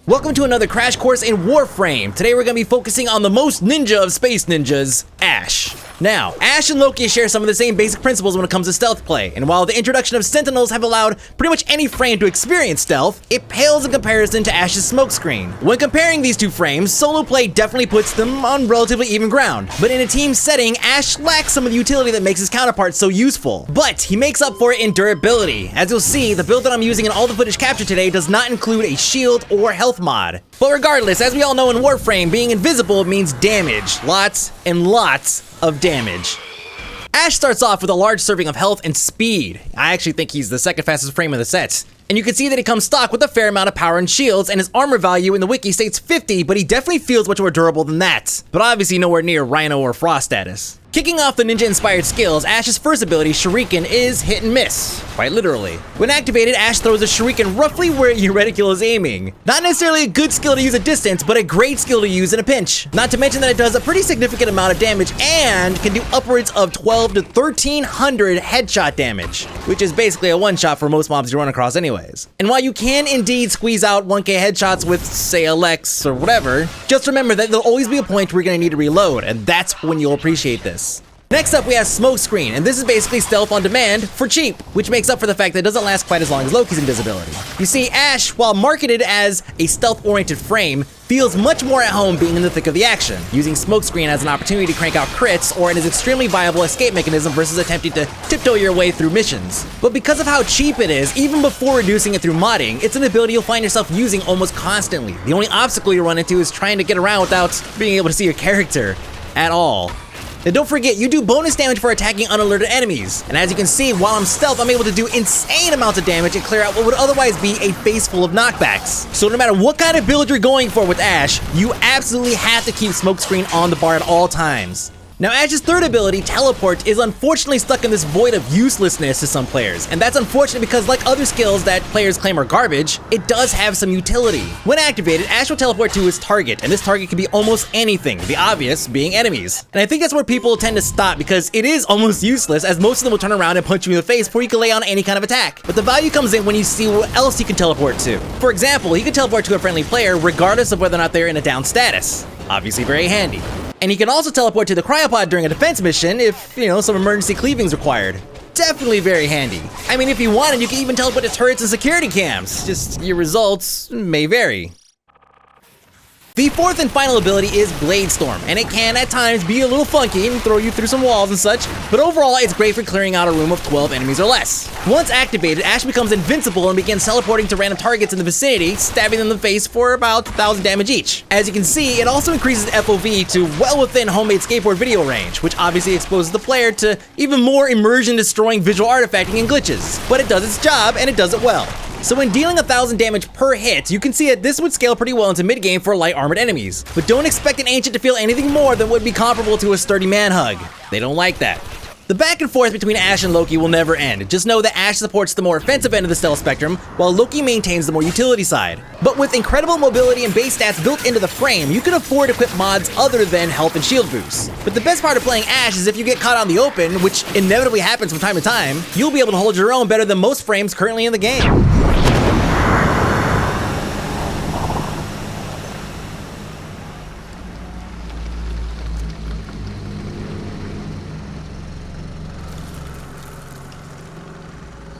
Welcome to another crash course in Warframe. Today we're going to be focusing on the most ninja of space ninjas, Ashe. Now, Ashe and Loki share some of the same basic principles when it comes to stealth play, and while the introduction of Sentinels have allowed pretty much any frame to experience stealth, it pales in comparison to Ashe's Smokescreen. When comparing these two frames, solo play definitely puts them on relatively even ground, but in a team setting, Ashe lacks some of the utility that makes his counterpart so useful. But he makes up for it in durability. As you'll see, the build that I'm using in all the footage captured today does not include a shield or health mod. But regardless, as we all know in Warframe, being invisible means damage. Lots and lots of damage. Ashe starts off with a large serving of health and speed. I actually think he's the second fastest frame of the set. And you can see that he comes stock with a fair amount of power and shields, and his armor value in the wiki states 50, but he definitely feels much more durable than that. But obviously nowhere near Rhino or Frost status. Kicking off the ninja-inspired skills, Ashe's first ability, Shuriken, is hit and miss, quite literally. When activated, Ashe throws a Shuriken roughly where your reticule is aiming. Not necessarily a good skill to use at distance, but a great skill to use in a pinch. Not to mention that it does a pretty significant amount of damage and can do upwards of 12 to 1300 headshot damage, which is basically a one-shot for most mobs you run across anyways. And while you can indeed squeeze out 1k headshots with, say, a Lex or whatever, just remember that there'll always be a point where you're gonna need to reload, and that's when you'll appreciate this. Next up, we have Smokescreen, and this is basically stealth on demand for cheap, which makes up for the fact that it doesn't last quite as long as Loki's invisibility. You see, Ashe, while marketed as a stealth-oriented frame, feels much more at home being in the thick of the action, using Smokescreen as an opportunity to crank out crits or an extremely viable escape mechanism versus attempting to tiptoe your way through missions. But because of how cheap it is, even before reducing it through modding, it's an ability you'll find yourself using almost constantly. The only obstacle you run into is trying to get around without being able to see your character at all. And don't forget, you do bonus damage for attacking unalerted enemies. And as you can see, while I'm stealth, I'm able to do insane amounts of damage and clear out what would otherwise be a face full of knockbacks. So no matter what kind of build you're going for with Ashe, you absolutely have to keep Smokescreen on the bar at all times. Now, Ashe's third ability, Teleport, is unfortunately stuck in this void of uselessness to some players, and that's unfortunate because like other skills that players claim are garbage, it does have some utility. When activated, Ashe will teleport to his target, and this target can be almost anything, the obvious being enemies. And I think that's where people tend to stop because it is almost useless, as most of them will turn around and punch you in the face before you can lay on any kind of attack. But the value comes in when you see what else he can teleport to. For example, he can teleport to a friendly player regardless of whether or not they're in a down status. Obviously very handy. And he can also teleport to the cryopod during a defense mission if, some emergency cleaving's required. Definitely very handy. I mean, if you wanted, you can even teleport to turrets and security cams. Just your results may vary. The fourth and final ability is Blade Storm, and it can at times be a little funky and throw you through some walls and such, but overall it's great for clearing out a room of 12 enemies or less. Once activated, Ashe becomes invincible and begins teleporting to random targets in the vicinity, stabbing them in the face for about 1,000 damage each. As you can see, it also increases FOV to well within homemade skateboard video range, which obviously exposes the player to even more immersion-destroying visual artifacting and glitches. But it does its job, and it does it well. So when dealing 1,000 damage per hit, you can see that this would scale pretty well into mid-game for light armored enemies. But don't expect an Ancient to feel anything more than would be comparable to a sturdy man hug. They don't like that. The back and forth between Ashe and Loki will never end. Just know that Ashe supports the more offensive end of the stealth spectrum, while Loki maintains the more utility side. But with incredible mobility and base stats built into the frame, you can afford to equip mods other than health and shield boosts. But the best part of playing Ashe is if you get caught out in the open, which inevitably happens from time to time, you'll be able to hold your own better than most frames currently in the game.